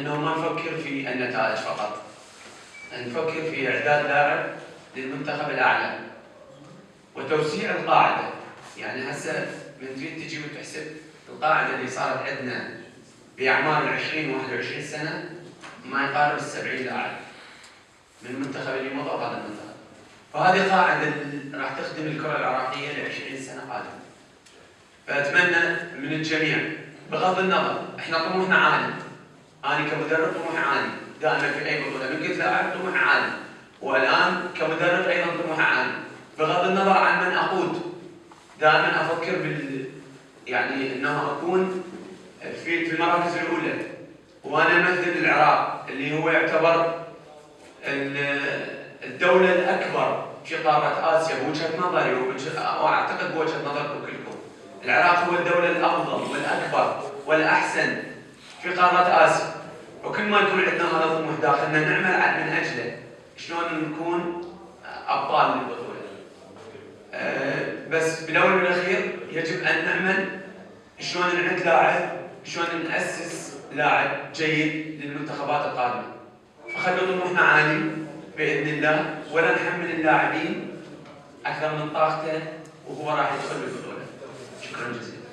انه ما نفكر في النتائج فقط، نفكر في اعداد لاعب للمنتخب الاعلى وتوسيع القاعده. يعني هسه من تريد تجي وتحسب القاعده اللي صارت عندنا باعمار 20 21 سنه ما يقارب 70 لاعب من المنتخب اللي مضى وهذا المنتخب. فهذه قاعده راح تخدم الكره العراقيه ل 20 سنه قادمه. فاتمنى من الجميع بغض النظر احنا طموحنا عالي. انا كمدرب طموحي عالي دائما في اي بطوله، من كنت لاعب طموحي عالي، والان كمدرب ايضا طموحي عالي. بغض النظر عن من اقود دائما افكر يعني انه اكون في المراكز الاولى. وانا امثل العراق اللي هو يعتبر الدوله الاكبر في قاره اسيا بوجهه نظري، واعتقد بوجهه نظركم كلكم. العراق هو الدوله الافضل والاكبر والاحسن في قاره اسيا، وكل ما يكون عندنا هذا الطموح داخلنا نعمل من اجله شلون نكون ابطال للبطوله. بس بالاول والاخير يجب ان نعمل شلون نعد لاعب، شلون ناسس لاعب جيد للمنتخبات القادمه. فخلوا طموحنا عالي باذن الله، ولا نحمل اللاعبين اكثر من طاقته وهو راح يدخل بالبطوله. شكرا جزيلا.